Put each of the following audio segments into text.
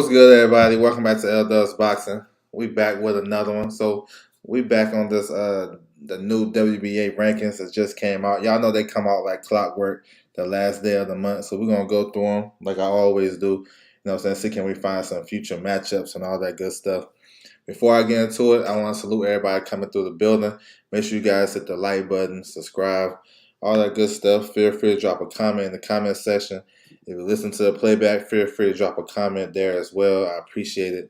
What's good, everybody? Welcome back to L Dubs Boxing. We back with another one. So we back on this the new WBA rankings that just came out. Y'all know they come out like clockwork the last day of the month. So we're gonna go through them like I always do. You know what I'm saying? See, can we find some future matchups and all that good stuff. Before I get into it, I want to salute everybody coming through the building. Make sure you guys hit the like button, subscribe, all that good stuff. Feel free to drop a comment in the comment section. If you listen to the playback, feel free to drop a comment there as well. I appreciate it.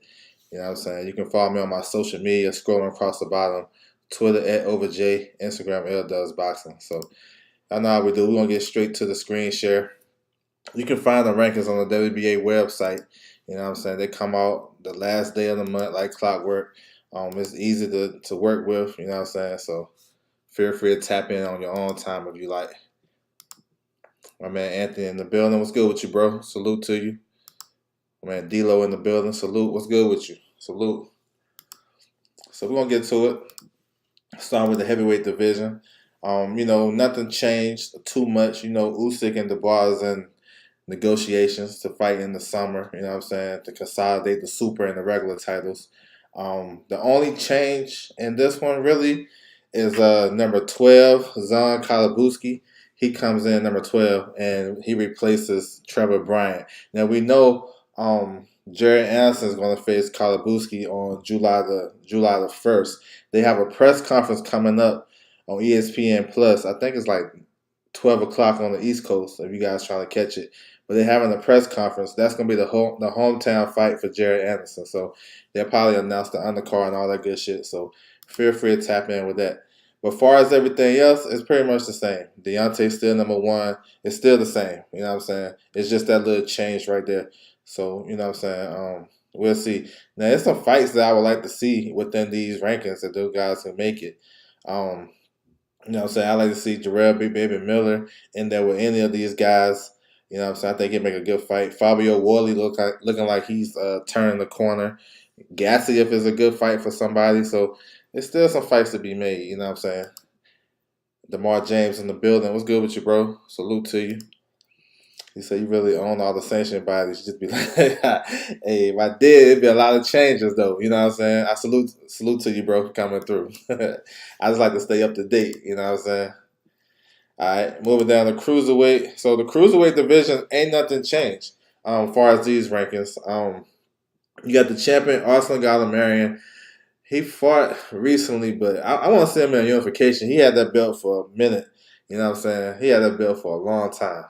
You know what I'm saying? You can follow me on my social media, scrolling across the bottom. Twitter @OverJ, Instagram LDubsBoxing. So I know how we do. We're going to get straight to the screen share. You can find the rankings on the WBA website. You know what I'm saying? They come out the last day of the month like clockwork. It's easy to work with, you know what I'm saying? So feel free to tap in on your own time if you like. My man Anthony in the building. What's good with you, bro? Salute to you. My man D-Lo in the building. Salute. What's good with you? Salute. So we're going to get to it. Starting with the heavyweight division. Nothing changed too much. Usyk and Dubois in negotiations to fight in the summer, you know what I'm saying, to consolidate the super and the regular titles. The only change in this one really is number 12, Zon Kalabuski. He comes in number 12 and he replaces Trevor Bryant. Now we know Jared Anderson is going to face Kalabuski on July the 1st. They have a press conference coming up on ESPN Plus. I think it's like 12 o'clock on the East Coast if you guys trying to catch it. But they're having a press conference. That's going to be the hometown fight for Jared Anderson. So they'll probably announce the undercard and all that good shit. So feel free to tap in with that. But as far as everything else, it's pretty much the same. Deontay's still number 1. It's still the same. You know what I'm saying? It's just that little change right there. So, you know what I'm saying? We'll see. Now, there's some fights that I would like to see within these rankings that those guys can make it. You know what I'm saying? I like to see Jarrell Big Baby Miller in there with any of these guys. You know what I'm saying? I think he'd make a good fight. Fabio Wardley looking like he's turning the corner. Gassiev is a good fight for somebody. So there's still some fights to be made. You know what I'm saying? DeMar James in the building. What's good with you, bro? Salute to you. He said you really own all the sanctioned bodies. Just be like, hey, if I did, it'd be a lot of changes, though. You know what I'm saying? I salute to you, bro, for coming through. I just like to stay up to date. You know what I'm saying? All right, moving down to cruiserweight. So the cruiserweight division ain't nothing changed as far as these rankings. You got the champion, Arslan Galamarian. He fought recently, but I want to see him in unification. He had that belt for a minute. You know what I'm saying? He had that belt for a long time.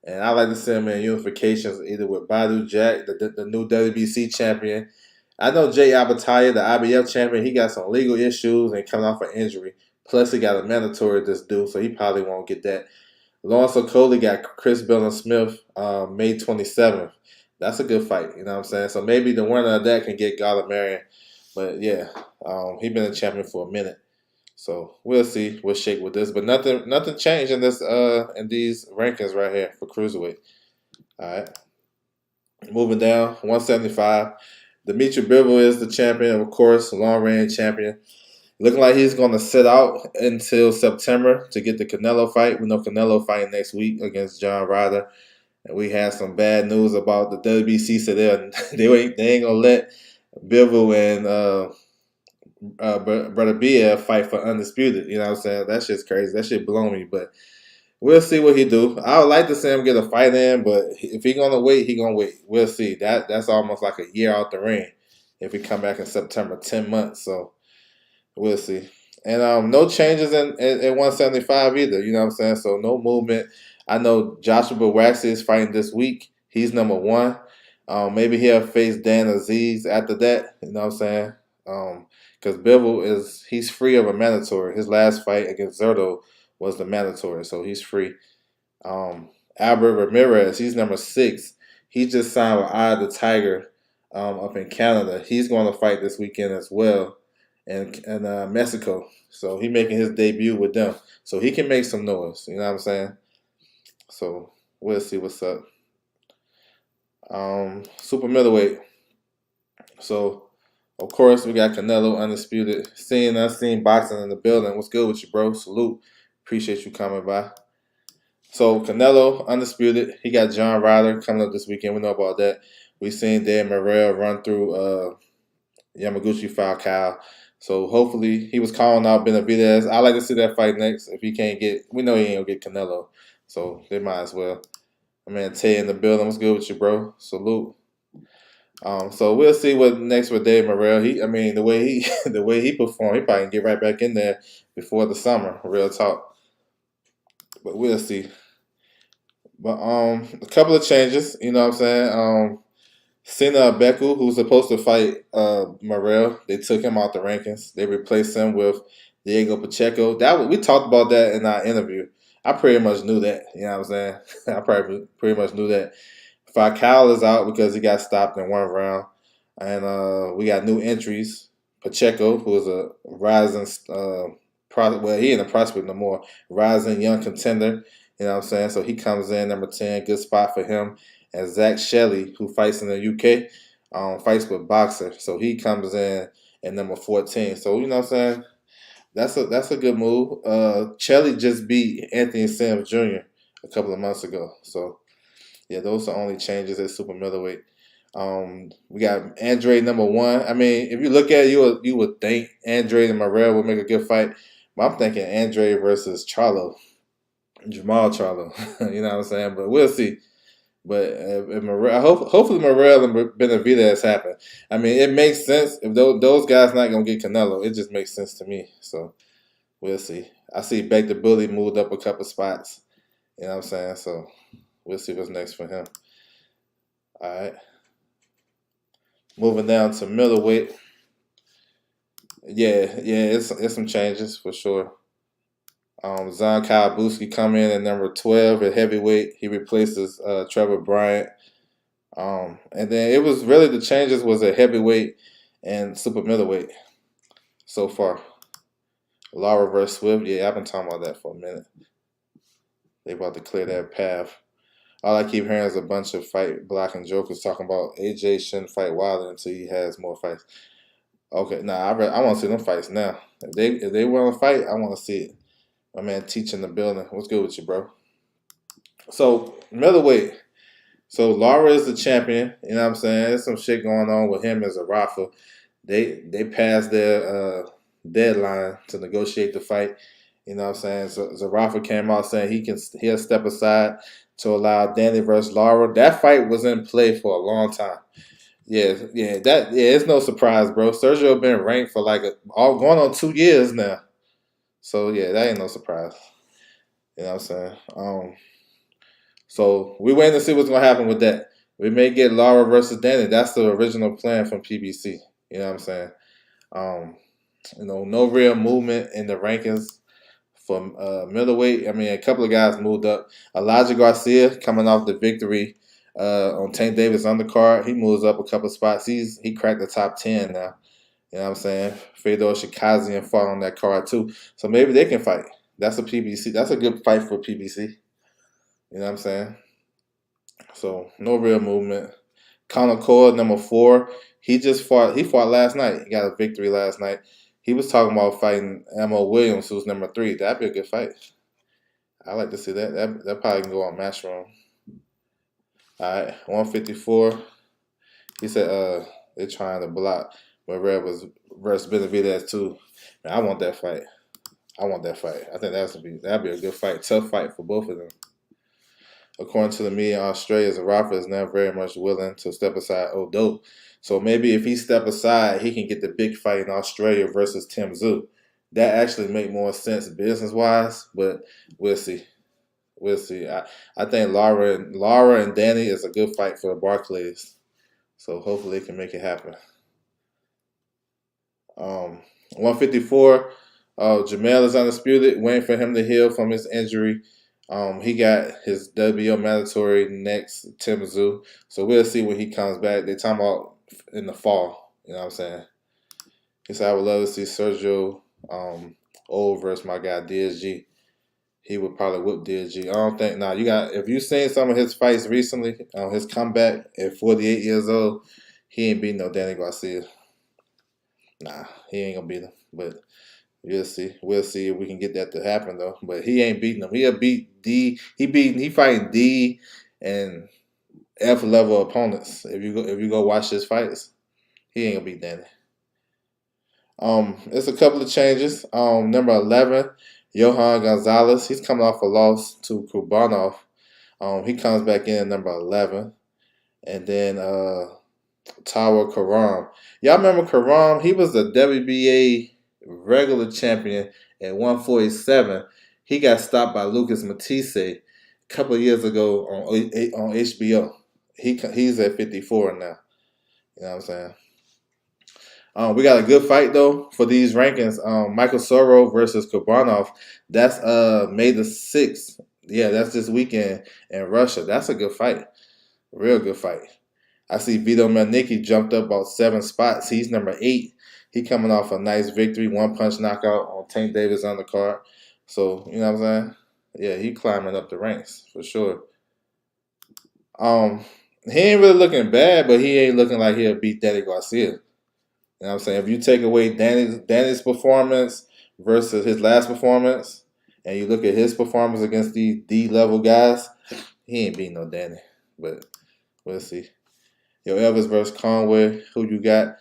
And I like to see him in unifications either with Badu Jack, the new WBC champion. I know Jay Abataya, the IBF champion, he got some legal issues and coming off an injury. Plus, he got a mandatory this due, so he probably won't get that. Lawrence Okolie got Chris Bellin-Smith May 27th. That's a good fight, you know what I'm saying? So maybe the winner of that can get Galamarian. But, yeah, he's been a champion for a minute. So we'll see what's shake with this. But nothing changed in this in these rankings right here for cruiserweight. All right. Moving down, 175. Dimitri Bivol is the champion, of course, long-range champion. Looking like he's going to sit out until September to get the Canelo fight. We know Canelo fighting next week against John Ryder. And we had some bad news about the WBC, so they ain't going to let Bivol and Brother BF fight for undisputed. You know what I'm saying? That shit's crazy. That shit blow me. But we'll see what he do. I would like to see him get a fight in, but if he going to wait, he going to wait. We'll see. That's almost like a year out the ring if we come back in September, 10 months. So we'll see. And no changes in 175 either. You know what I'm saying? So no movement. I know Joshua Buatsi is fighting this week. He's number 1. Maybe he'll face Dan Aziz after that. You know what I'm saying? Because Bivol he's free of a mandatory. His last fight against Zerto was the mandatory, so he's free. Albert Ramirez, he's number 6. He just signed with Eye of the Tiger up in Canada. He's going to fight this weekend as well in Mexico. So he's making his debut with them. So he can make some noise. You know what I'm saying? So we'll see what's up. Super middleweight. So, of course, we got Canelo undisputed. Seeing boxing in the building. What's good with you, bro? Salute. Appreciate you coming by. So, Canelo undisputed. He got John Ryder coming up this weekend. We know about that. We seen Dan Morrell run through Yamaguchi Falcao. So hopefully he was calling out Benavidez. I like to see that fight next. If he can't get, we know he ain't gonna get Canelo, so they might as well. I mean, Tay in the building. What's good with you, bro? Salute. So we'll see what next with Dave Morrell. I mean, the way he, the way he performed, he probably can get right back in there before the summer. Real talk, but we'll see. But a couple of changes. You know what I'm saying? Sina Beku, who's supposed to fight Morrell, they took him out the rankings. They replaced him with Diego Pacheco. We talked about that in our interview. I pretty much knew that. You know what I'm saying? I probably pretty much knew that. Falcao is out because he got stopped in one round, and we got new entries. Pacheco, who is a rising well, he ain't a prospect no more. Rising young contender. You know what I'm saying? So he comes in number 10. Good spot for him. And Zach Shelley, who fights in the UK, fights with Boxer. So he comes in at number 14. So, you know what I'm saying? That's a good move. Shelley just beat Anthony Sims Jr. a couple of months ago. So, yeah, those are only changes at super middleweight. We got Andre number 1. I mean, if you look at it, you would think Andre and Morrell would make a good fight. But I'm thinking Andre versus Jamal Charlo. You know what I'm saying? But we'll see. But if hopefully Morrell and Benavidez happen. I mean, it makes sense. If those guys not going to get Canelo, it just makes sense to me. So we'll see. I see Back the Bully moved up a couple spots. You know what I'm saying? So we'll see what's next for him. All right. Moving down to middleweight. Yeah, it's some changes for sure. Zon Kyle Booski come in at number 12 at heavyweight. He replaces Trevor Bryant. And then it was really the changes was at heavyweight and super middleweight so far. Lara versus Swift. Yeah, I've been talking about that for a minute. They about to clear that path. All I keep hearing is a bunch of fight blocking jokers talking about AJ shouldn't fight Wilder until he has more fights. Okay, I want to see them fights now. If they want to fight, I want to see it. My man teaching the building. What's good with you, bro? So middleweight. So Lara is the champion. You know what I'm saying? There's some shit going on with him as a Rafa. They passed their deadline to negotiate the fight. You know what I'm saying? So Zarafa came out saying he'll step aside to allow Danny versus Lara. That fight was in play for a long time. It's no surprise, bro. Sergio been ranked for going on 2 years now. So yeah, that ain't no surprise. You know what I'm saying? So we waiting to see what's gonna happen with that. We may get Lara versus Danny. That's the original plan from PBC. You know what I'm saying? No real movement in the rankings for middleweight. I mean, a couple of guys moved up. Elijah Garcia coming off the victory on Tank Davis undercard. He moves up a couple spots. He cracked the top 10 now. You know what I'm saying? Fedor Shikazian fought on that card too. So maybe they can fight. That's a PBC. That's a good fight for PBC. You know what I'm saying? So no real movement. Conor Core, number 4. He fought last night. He got a victory last night. He was talking about fighting Amo Williams, who's number 3. That'd be a good fight. I like to see that. That probably can go on Matchroom. All right, 154. He said they're trying to block Red was versus Benavidez too. Man, I want that fight. I think that'd be a good fight. Tough fight for both of them. According to the media in Australia, Zarafa is now very much willing to step aside Odo. So maybe if he step aside, he can get the big fight in Australia versus Tim Tszyu. That actually make more sense business-wise, but we'll see. We'll see. I think Lara and Danny is a good fight for the Barclays. So hopefully they can make it happen. 154, Jamel is undisputed, waiting for him to heal from his injury. He got his WBO mandatory next, Tim Tszyu. So we'll see when he comes back. They're talking about in the fall. You know what I'm saying? He said, I would love to see Sergio old versus my guy DSG. He would probably whip DSG. I don't think. Now if you seen some of his fights recently, his comeback at 48 years old, he ain't beating no Danny Garcia. Nah, he ain't gonna beat him. But we'll see. We'll see if we can get that to happen though. But he ain't beating him. He'll beat D. He fighting D and F level opponents. If you go watch his fights, he ain't gonna beat Danny. It's a couple of changes. Number 11, Johan Gonzalez. He's coming off a loss to Kurbanov. He comes back in at number 11. And then Tower Karam. Y'all remember Karam? He was the WBA regular champion at 147. He got stopped by Lucas Matisse a couple of years ago on HBO. He's at 54 now. You know what I'm saying? We got a good fight though for these rankings. Michael Soro versus Kurbanov. That's May the 6th. Yeah, that's this weekend in Russia. That's a good fight. Real good fight. I see Vito Melnicki jumped up about 7 spots. He's number 8. He coming off a nice victory, 1-punch knockout on Tank Davis undercard. So, you know what I'm saying? Yeah, he climbing up the ranks for sure. He ain't really looking bad, but he ain't looking like he'll beat Danny Garcia. You know what I'm saying? If you take away Danny's performance versus his last performance, and you look at his performance against the D-level guys, he ain't beating no Danny. But we'll see. Yo, Elvis versus Conway. Who you got?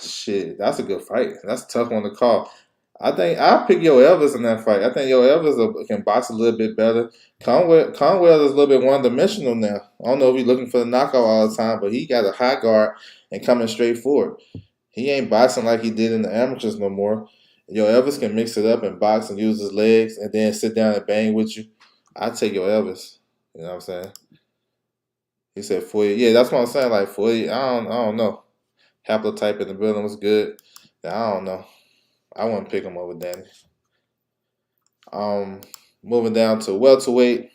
Shit, that's a good fight. That's a tough one to call. I think I'll pick Yo Elvis in that fight. I think Yo Elvis can box a little bit better. Conway is a little bit one-dimensional now. I don't know if he's looking for the knockout all the time, but he got a high guard and coming straight forward. He ain't boxing like he did in the amateurs no more. Yo Elvis can mix it up and box and use his legs and then sit down and bang with you. I take Yo Elvis. You know what I'm saying? He said 40. Yeah, that's what I'm saying. Like 40. I don't know. Haplotype in the building was good. I don't know. I wouldn't pick him over Danny. Moving down to welterweight.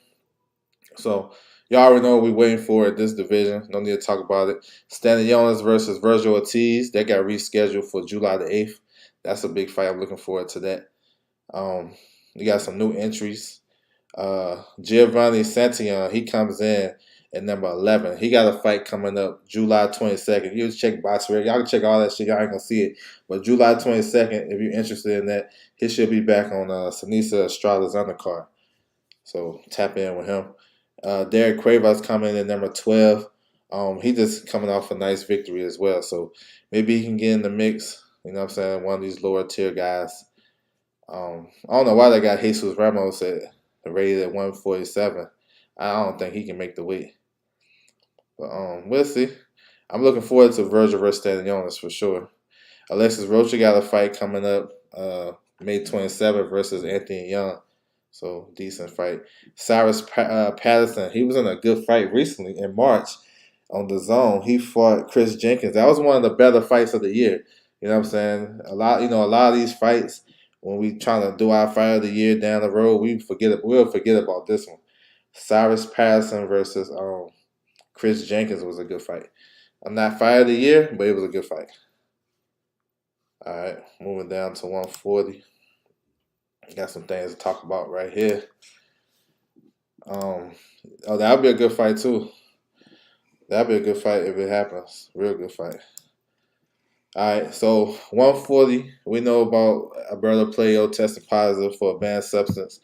So y'all already know what we're waiting for at this division. No need to talk about it. Stanley Jones versus Virgil Ortiz. That got rescheduled for July the 8th. That's a big fight. I'm looking forward to that. You got some new entries. Giovanni Santillan, he comes in at number 11. He got a fight coming up July 22nd. You check BoxRec. Y'all can check all that shit. Y'all ain't going to see it. But July 22nd, if you're interested in that, he should be back on Sinisa Estrada's undercard. So tap in with him. Derek Cuevas coming in at number 12. He just coming off a nice victory as well. So maybe he can get in the mix. You know what I'm saying? One of these lower tier guys. I don't know why they got Jesus Ramos rated at 147. I don't think he can make the weight. But we'll see. I'm looking forward to Virgil versus Stanionis for sure. Alexis Rocha got a fight coming up May 27th versus Anthony Young. So, decent fight. Cyrus Patterson, he was in a good fight recently in March on the Zone. He fought Chris Jenkins. That was one of the better fights of the year. You know what I'm saying? A lot of these fights, when we trying to do our fight of the year down the road, we'll forget about this one. Cyrus Patterson versus Chris Jenkins was a good fight. I'm not fight of the year, but it was a good fight. All right, moving down to 140. Got some things to talk about right here. That'll be a good fight too. That'll be a good fight if it happens. Real good fight. All right, so 140. We know about Alberto Playo testing positive for a banned substance.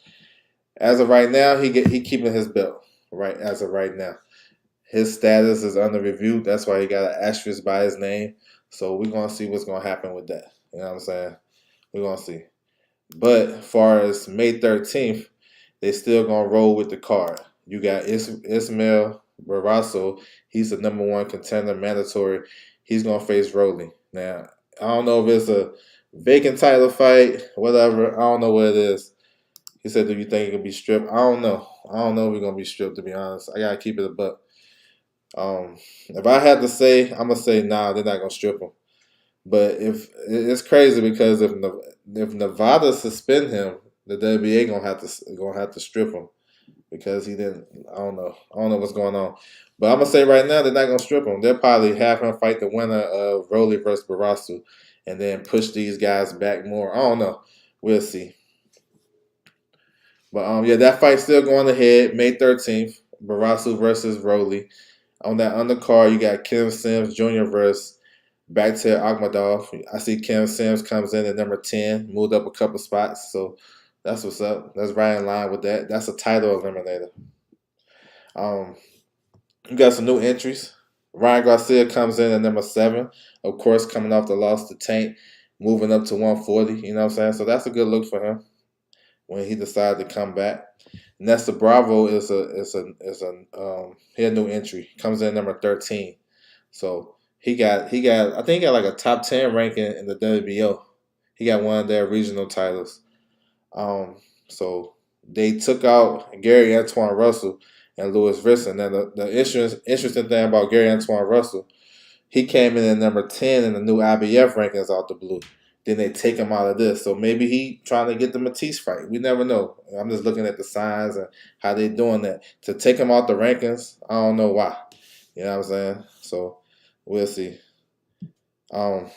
As of right now, he keeping his belt. Right, as of right now, his status is under review. That's why he got an asterisk by his name. So we're gonna see what's gonna happen with that. You know what I'm saying? We're gonna see. But as far as May 13th, they still gonna roll with the card. You got Ismael Barrasso. He's the number 1 contender, mandatory. He's gonna face Rolly. Now, I don't know if it's a vacant title fight, whatever. I don't know what it is. He said, "Do you think it can be stripped?" I don't know. I don't know if we're gonna be stripped. To be honest, I gotta keep it a buck. If I had to say, I'm gonna say nah. They're not gonna strip him. But if it's crazy because if Nevada suspend him, the WBA gonna have to strip him because he didn't. I don't know what's going on. But I'm gonna say right now they're not gonna strip him. They'll probably have him fight the winner of Rolly versus Barrasso, and then push these guys back more. I don't know. We'll see. But yeah, that fight's still going ahead. May 13th, Barrasso versus Rolly. On that undercard, you got Kim Sims Jr. versus Bakhtir Akhmadov. I see Kim Sims comes in at number 10, moved up a couple spots. So That's what's up. That's right in line with that. That's a title eliminator. Um, you got some new entries. Ryan Garcia comes in at number 7. Of course, coming off the loss to Tank, moving up to 140. You know what I'm saying? So that's a good look for him when he decided to come back. Nesta Bravo is he a new entry. Comes in number 13. So he got I think he got like a top 10 ranking in the WBO. He got one of their regional titles. Um, so they took out Gary Antoine Russell and Lewis Risson. And the interesting thing about Gary Antoine Russell, he came in at number 10 in the new IBF rankings out the blue. Then they take him out of this. So maybe he trying to get the Matisse fight. We never know. I'm just looking at the signs and how they doing that. To take him out the rankings, I don't know why. You know what I'm saying? So we'll see. Um,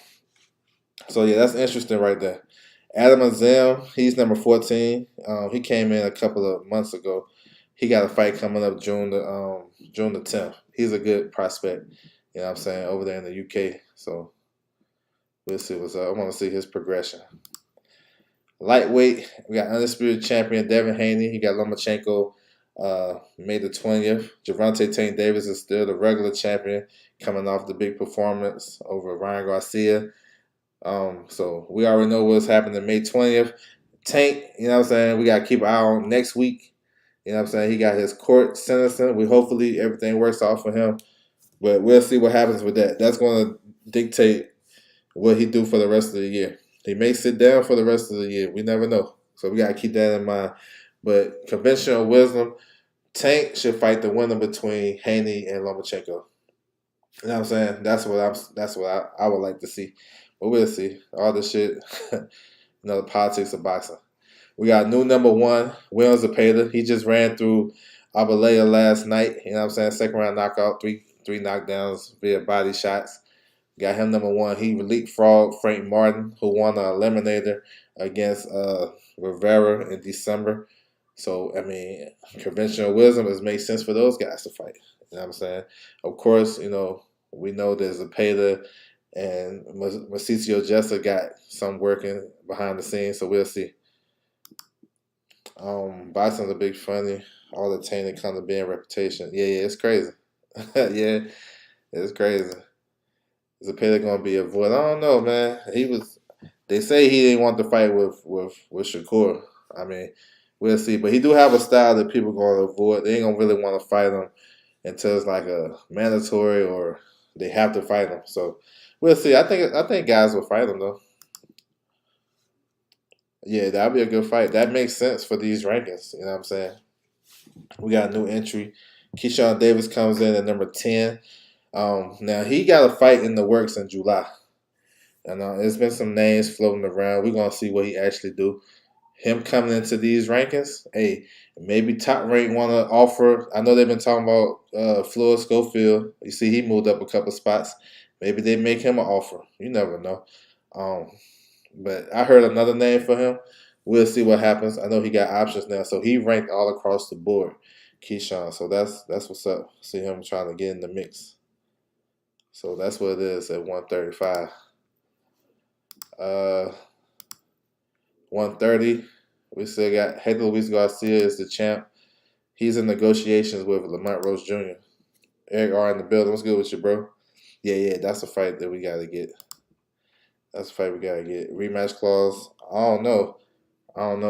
so yeah, that's interesting right there. Adam Azam, he's number 14. He came in a couple of months ago. He got a fight coming up June the 10th. He's a good prospect, you know what I'm saying, over there in the UK. So we'll see what's up. I want to see his progression. Lightweight, we got undisputed champion Devin Haney. He got Lomachenko May the 20th. Gervonta Tank Davis is still the regular champion, coming off the big performance over Ryan Garcia. So we already know what's happening May 20th. Tank, you know what I'm saying? We got to keep an eye on next week. You know what I'm saying? He got his court sentencing. We hopefully everything works out for him. But we'll see what happens with that. That's going to dictate what he do for the rest of the year. He may sit down for the rest of the year. We never know. So we got to keep that in mind. But conventional wisdom, Tank should fight the winner between Haney and Lomachenko. You know what I'm saying? That's what I would like to see. But we'll see. All this shit, the politics of boxing. We got new number 1, Williams Zepeda. He just ran through Abalea last night. You know what I'm saying? Second round knockout, three knockdowns via body shots. Got him number 1. He leapfrogged Frank Martin, who won an eliminator against Rivera in December. So, I mean, conventional wisdom has made sense for those guys to fight. You know what I'm saying? Of course, we know there's Zepeda and Mauricio Jessa got some working behind the scenes, so we'll see. Boxing's a big funny. All the tainted come to being reputation. Yeah, it's crazy. Yeah, it's crazy. Zepeda gonna be avoided. I don't know, man. They say he didn't want to fight with Shakur. I mean, we'll see. But he do have a style that people gonna avoid. They ain't gonna really want to fight him until it's like a mandatory or they have to fight him. So we'll see. I think guys will fight him though. Yeah, that'll be a good fight. That makes sense for these rankings. You know what I'm saying? We got a new entry. Keyshawn Davis comes in at number 10. Now he got a fight in the works in July. And there's been some names floating around. We're gonna see what he actually do. Him coming into these rankings, hey, maybe Top Rank want to offer. I know they've been talking about Floyd Schofield. You see, he moved up a couple spots. Maybe they make him an offer. You never know. Um, but I heard another name for him. We'll see what happens. I know he got options now, so he ranked all across the board, Keyshawn. So that's what's up. See him trying to get in the mix. So that's what it is at 135. 130. We still got Hector Luis Garcia is the champ. He's in negotiations with Lamont Rose Jr. Eric R in the building. What's good with you, bro? Yeah, that's a fight that we gotta get. That's a fight we gotta get. Rematch clause. I don't know.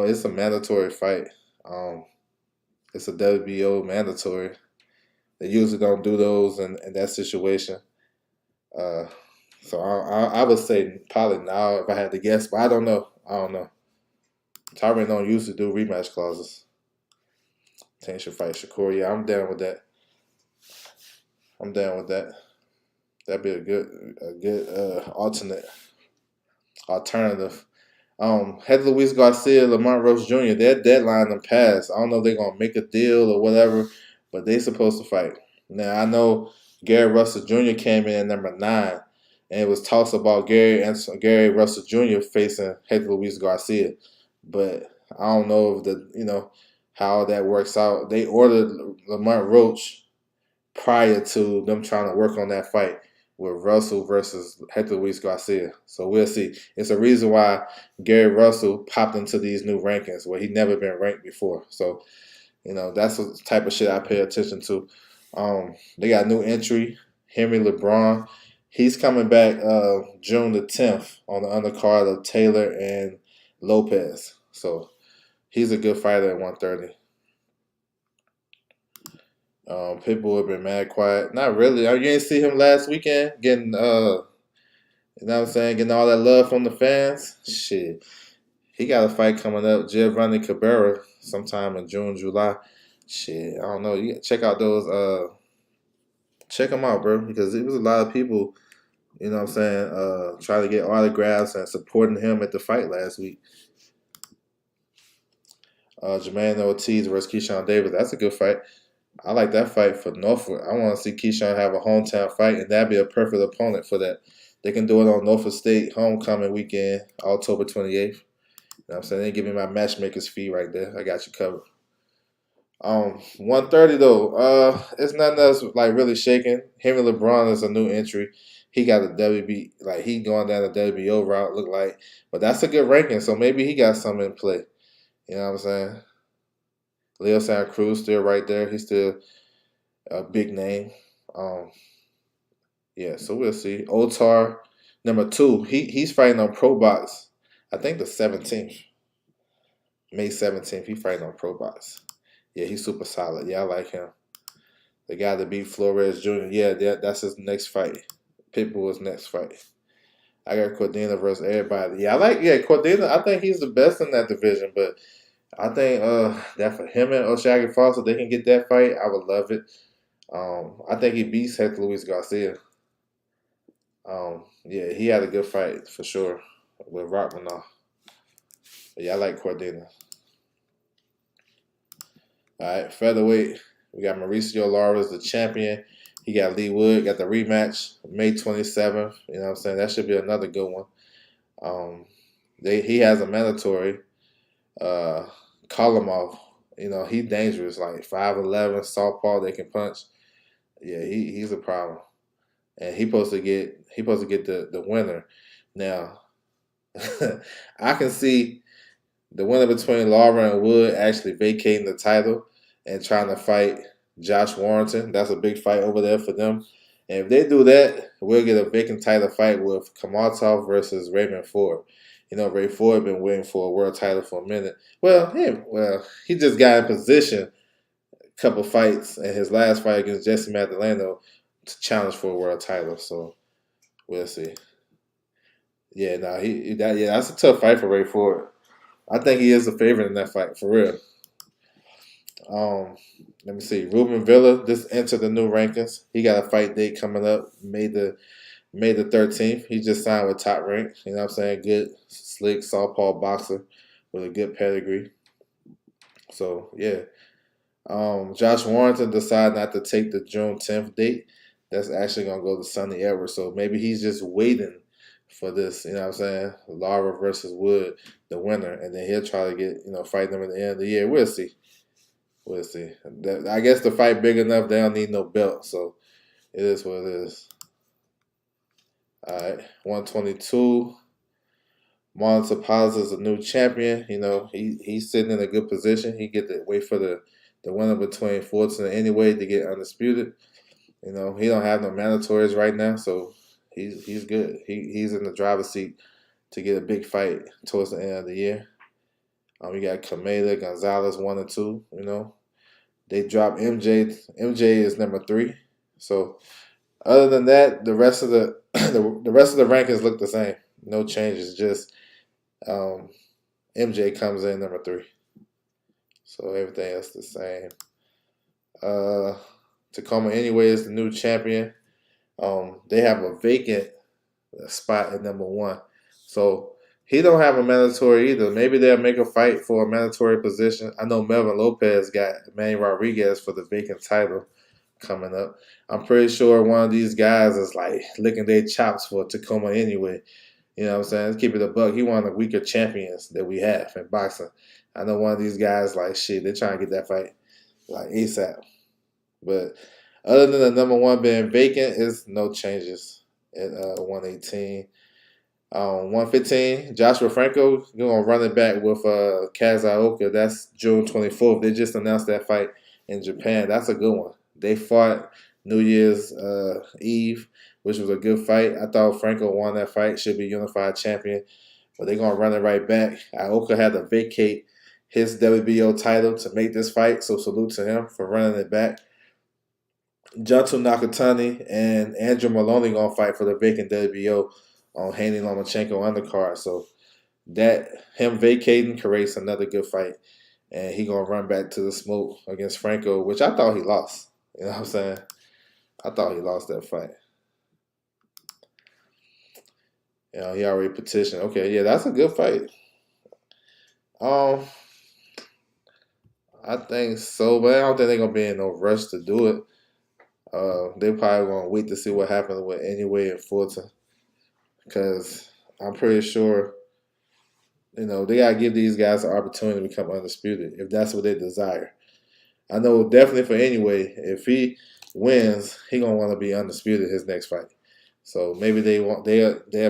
It's a mandatory fight. It's a WBO mandatory. They usually don't do those in that situation. Uh, so I would say probably now if I had to guess, but I don't know. Tyron don't usually do rematch clauses. Tank should fight Shakur. Yeah, I'm down with that. That'd be a good alternative. Had Luis Garcia, Lamont Rose Jr. Their deadline them passed. I don't know if they're gonna make a deal or whatever, but they supposed to fight. Now I know Gary Russell Jr. came in at number 9, and it was talks about Gary Russell Jr. facing Hector Luis Garcia, but I don't know if how that works out. They ordered Lamont Roach prior to them trying to work on that fight with Russell versus Hector Luis Garcia. So we'll see. It's a reason why Gary Russell popped into these new rankings where he never been ranked before. So that's the type of shit I pay attention to. They got a new entry, Henry LeBron. He's coming back June the 10th on the undercard of Taylor and Lopez. So he's a good fighter at 130. People have been mad quiet. Not really. You didn't see him last weekend getting you know what I'm saying, getting all that love from the fans. Shit. He got a fight coming up, Giovanni Cabrera, sometime in June, July. Shit, I don't know. You check out those check them out, bro, because it was a lot of people, you know what I'm saying, trying to get autographs and supporting him at the fight last week. Jermaine Ortiz versus Keyshawn Davis. That's a good fight. I like that fight for Norfolk. I want to see Keyshawn have a hometown fight, and that'd be a perfect opponent for that. They can do it on Norfolk State homecoming weekend, October 28th. You know what I'm saying? They give me my matchmaker's fee right there. I got you covered. 130 though. It's nothing else like really shaking. Henry LeBron is a new entry. He got a WB, like he going down the WBO route, look like. But that's a good ranking, so maybe he got something in play. You know what I'm saying? Leo Santa Cruz still right there. He's still a big name. Yeah, so we'll see. Otar, number 2. He's fighting on Pro Box. I think the 17th. May 17th. He's fighting on Pro Box. Yeah, he's super solid. Yeah, I like him. The guy that beat Flores Jr. Yeah, that's his next fight. Pitbull's next fight. I got Cordina versus everybody. Yeah, Cordina. I think he's the best in that division, but I think that for him and O'Shaggy Foster, they can get that fight. I would love it. I think he beats Hector Luis Garcia. Yeah, he had a good fight for sure with Rockmanoff. But yeah, I like Cordina. All right, featherweight. We got Mauricio Lara the champion. He got Lee Wood, got the rematch May 27th. You know what I'm saying? That should be another good one. He has a mandatory. Kalamov, he's dangerous, like 5'11", southpaw, they can punch. Yeah, he's a problem. And he supposed to get the winner. Now, I can see the winner between Lara and Wood actually vacating the title and trying to fight Josh Warrington. That's a big fight over there for them. And if they do that, we'll get a vacant title fight with Kamatov versus Raymond Ford. Ray Ford been waiting for a world title for a minute. He just got in position a couple fights in his last fight against Jesse Magdaleno to challenge for a world title. So we'll see. Yeah, that's a tough fight for Ray Ford. I think he is the favorite in that fight, for real. Let me see. Ruben Villa just entered the new rankings. He got a fight date coming up May the 13th. He just signed with Top Rank. You know what I'm saying? Good, slick, southpaw boxer with a good pedigree. So, yeah. Josh Warrington decided not to take the June 10th date. That's actually going to go to Sonny Edwards. So maybe he's just waiting for this, you know what I'm saying? Lara versus Wood, the winner. And then he'll try to get, fight them at the end of the year. We'll see. We'll see. I guess the fight big enough, they don't need no belt. So it is what it is. All right, 122. Marlon Tapaz is a new champion. He's sitting in a good position. He get to wait for the winner between Fortune and Anyway to get undisputed. He don't have no mandatories right now, so he's good. He's in the driver's seat to get a big fight towards the end of the year. We got Kamela Gonzalez 1 and 2. They dropped MJ. MJ is number 3. So other than that, the rest of the the rest of the rankings look the same. No changes. Just MJ comes in number 3. So everything else the same. Tacoma Anyway is the new champion. They have a vacant spot at number 1. So he don't have a mandatory either. Maybe they'll make a fight for a mandatory position. I know Melvin Lopez got Manny Rodriguez for the vacant title coming up. I'm pretty sure one of these guys is like licking their chops for Tacoma Anyway. You know what I'm saying? Let's keep it a buck. He one of the weaker champions that we have in boxing. I know one of these guys like shit. They're trying to get that fight like ASAP. But other than the number 1 being vacant, is no changes. at 118. 115, Joshua Franco going to run it back with Kaz Ioka. That's June 24th. They just announced that fight in Japan. That's a good one. They fought New Year's Eve, which was a good fight. I thought Franco won that fight, should be unified champion, but they're going to run it right back. Ioka had to vacate his WBO title to make this fight, so salute to him for running it back. Junto Nakatani and Andrew Maloney going to fight for the vacant WBO on Haney Lomachenko undercard. So that him vacating creates another good fight. And he gonna run back to the smoke against Franco, which I thought he lost. You know what I'm saying? I thought he lost that fight. You know, he already petitioned. Okay, yeah, that's a good fight. I think so, but I don't think they're gonna be in no rush to do it. They probably gonna wait to see what happens with Anyway and Fulton. Because I'm pretty sure, you know, they gotta give these guys an opportunity to become undisputed if that's what they desire. I know definitely for Anyway, if he wins, he gonna want to be undisputed his next fight. So maybe they'll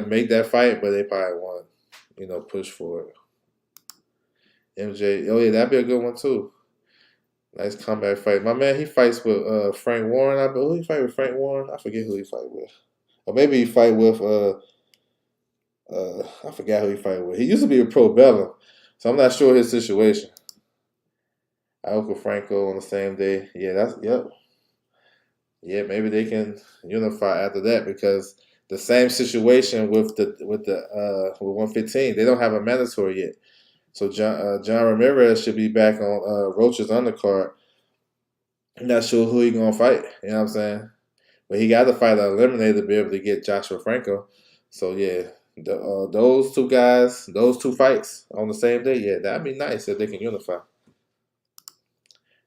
make that fight, but they probably want, you know, push for it. MJ, oh yeah, that'd be a good one too. Nice comeback fight. My man, he fights with Frank Warren. Who he fight with Frank Warren? I forget who he fight with. Or maybe he fight with I forgot who he fight with. He used to be a Pro Bellum, so I'm not sure his situation. Ioka Franco on the same day. Yeah, yep. Yeah, maybe they can unify after that because the same situation with 115. They don't have a mandatory yet. So John Ramirez should be back on Roach's undercard. I'm not sure who he gonna fight. You know what I'm saying? But he got to fight an eliminator to be able to get Joshua Franco. So yeah, those two guys, those two fights on the same day. Yeah, that'd be nice if they can unify.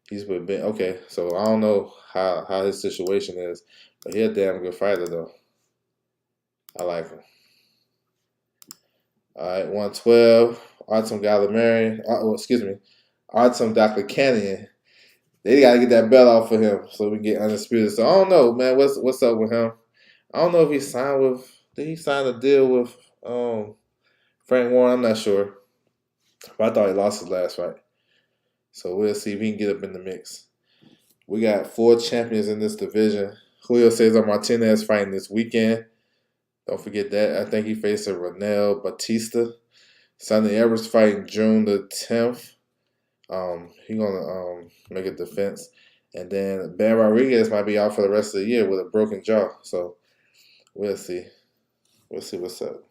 He's with Ben. Okay, so I don't know how his situation is, but he's a damn good fighter though. I like him. All right, 112. Artem Gallimari. Excuse me, Artem Dr. Canyon. They gotta get that belt off for him so we can get undisputed. So I don't know, man. What's up with him? I don't know if he signed with. Did he sign a deal with Frank Warren? I'm not sure. But I thought he lost his last fight. So we'll see if he can get up in the mix. We got 4 champions in this division. Julio Cesar Martinez fighting this weekend. Don't forget that. I think he facing Ronel Batista. Sonny Everett's fighting June the 10th. He's gonna make a defense. And then Ben Rodriguez might be out for the rest of the year with a broken jaw. So we'll see. We'll see what's up.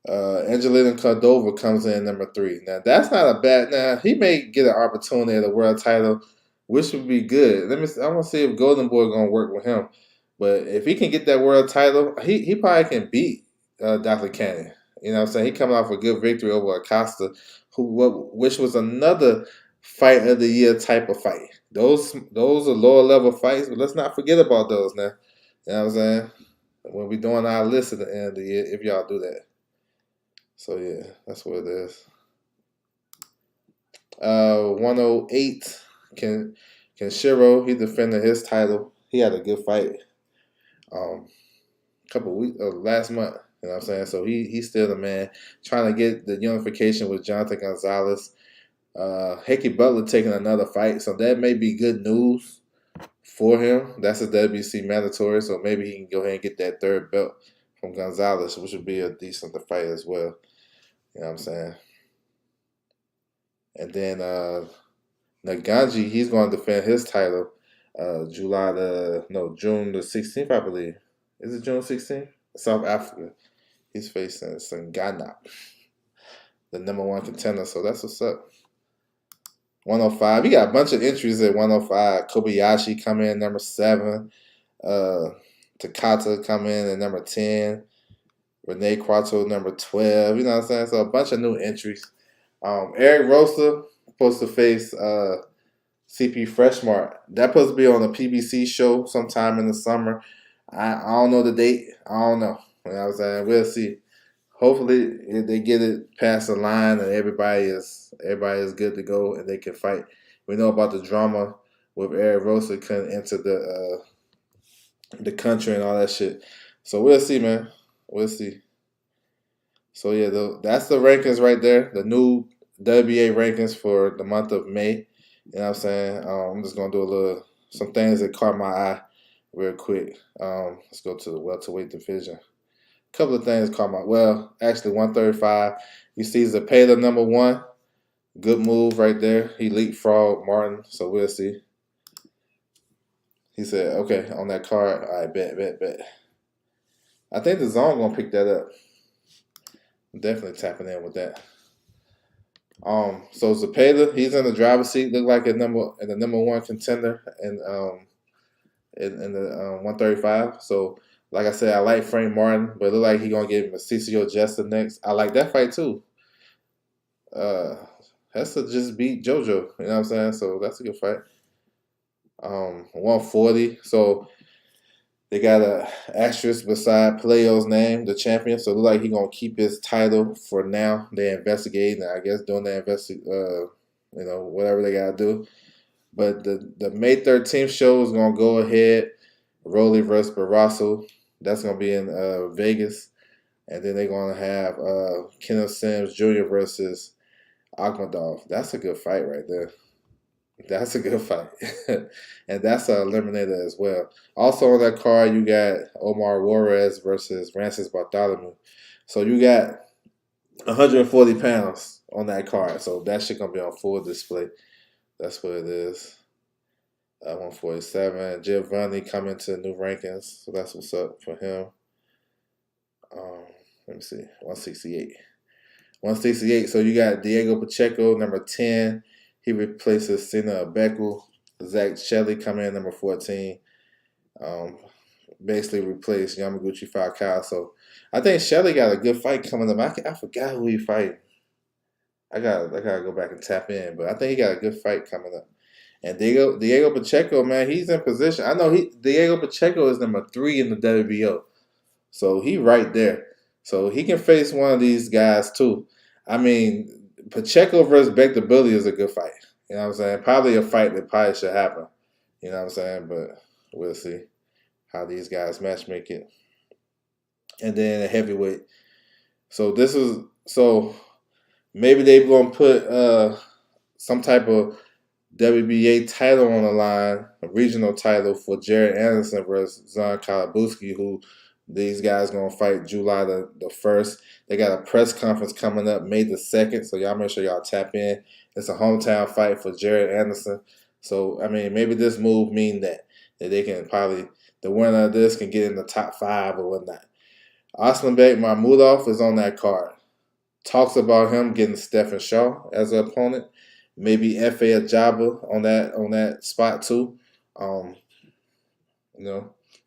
Angelina Cordova comes in number 3. Now that's not a bad. Now he may get an opportunity at a world title, which would be good. I want to see if Golden Boy gonna work with him. But if he can get that world title, he probably can beat Dr. Cannon. You know what I'm saying? He coming off a good victory over Acosta, which was another fight of the year type of fight. Those are lower level fights, but let's not forget about those now. You know what I'm saying? When we doing our list at the end of the year, if y'all do that. So yeah, that's what it is. 108, Kenshiro, he defended his title. He had a good fight. Couple weeks last month. You know what I'm saying? So he's still the man. Trying to get the unification with Jonathan Gonzalez. Hickey Butler taking another fight, so that may be good news for him. That's a WC mandatory, so maybe he can go ahead and get that 3rd belt from Gonzalez, which would be a decent fight as well. You know what I'm saying? And then Naganji, he's going to defend his title June the 16th, I believe. Is it June 16th? South Africa. He's facing Sangana, the number 1 contender. So that's what's up. 105. We got a bunch of entries at 105. Kobayashi come in number 7. Takata come in at number 10. Rene Quattro number 12. You know what I'm saying? So a bunch of new entries. Eric Rosa supposed to face CP Freshmart. That's supposed to be on a PBC show sometime in the summer. I don't know the date. I don't know. You know what I'm saying? We'll see. Hopefully, if they get it past the line and everybody is good to go and they can fight. We know about the drama with Eric Rosa couldn't enter the country and all that shit. So we'll see, man. We'll see. So yeah, that's the rankings right there. The new WBA rankings for the month of May. You know what I'm saying? I'm just gonna do some things that caught my eye real quick. Let's go to the welterweight division. A couple of things caught my actually 135. You see Zepeda #1. Good move right there. He leapfrogged Martin, so we'll see. He said, okay, on that card, all right, bet. I think the zone gonna pick that up. I'm definitely tapping in with that. So Zepeda, he's in the driver's seat. Look like the number one contender in the 135. So like I said, I like Frank Martin, but it look like he gonna give Mauricio Jester next. I like that fight too. Hester just beat JoJo. You know what I'm saying? So that's a good fight. 140. So they got a asterisk beside Palaio's name, the champion. So it look like he gonna keep his title for now. They investigating, I guess, doing the whatever they gotta do. But the May 13th show is gonna go ahead. Rolly versus Barrasso. That's gonna be in Vegas, and then they're gonna have Kenneth Sims Jr. versus Akhmadov. That's a good fight right there. That's a good fight. And that's an eliminator as well. Also on that card, you got Omar Juarez versus Francis Bartholomew. So you got 140 pounds on that card. So that shit going to be on full display. That's what it is. 147. Giovanni coming to new rankings. So that's what's up for him. Let me see. 168. 168. So you got Diego Pacheco, number 10. He replaces Sina Abeku. Zach Shelley coming in number 14. Basically replaced Yamaguchi Falcao. So I think Shelley got a good fight coming up. I forgot who he fighting. I gotta go back and tap in, but I think he got a good fight coming up. And Diego Pacheco, man, he's in position. I know Diego Pacheco is number 3 in the WBO. So he right there. So he can face one of these guys too. I mean, Pacheco versus Bekdabili is a good fight. You know what I'm saying? Probably a fight that probably should happen. You know what I'm saying? But we'll see how these guys match make it. And then a heavyweight. So maybe they're gonna put some type of WBA title on the line, a regional title for Jared Anderson versus Zon Kalabuski, who these guys gonna fight July the 1st. They got a press conference coming up May the 2nd, so y'all make sure y'all tap in. It's a hometown fight for Jared Anderson. So I mean, maybe this move mean that they can probably the winner of this can get in the top 5 or whatnot. Aslanbek Mahmudov is on that card. Talks about him getting Stephen Shaw as an opponent. Maybe F.A. Ajaba on that spot too.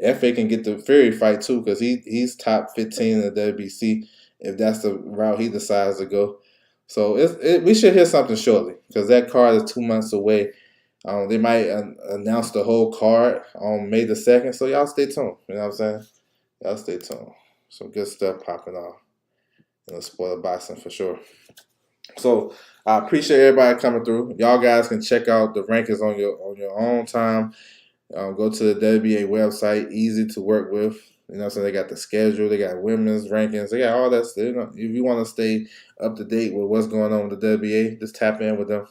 F.A. can get the Fury fight too because he's top 15 in the WBC if that's the route he decides to go. So we should hear something shortly because that card is 2 months away. They might announce the whole card on May the 2nd. So y'all stay tuned. You know what I'm saying? Y'all stay tuned. Some good stuff popping off in the sport of boxing for sure. So I appreciate everybody coming through. Y'all guys can check out the rankings on your own time. Go to the WBA website, easy to work with. You know, so they got the schedule, they got women's rankings, they got all that stuff. You know, if you want to stay up to date with what's going on with the WBA, just tap in with them.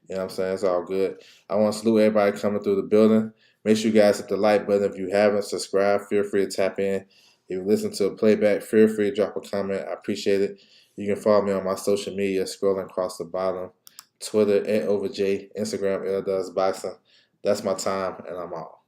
You know what I'm saying? It's all good. I want to salute everybody coming through the building. Make sure you guys hit the like button if you haven't. Subscribe. Feel free to tap in. If you listen to a playback, feel free to drop a comment. I appreciate it. You can follow me on my social media, scrolling across the bottom. Twitter, @OverJ. Instagram, LDoesBoxing. That's my time, and I'm out.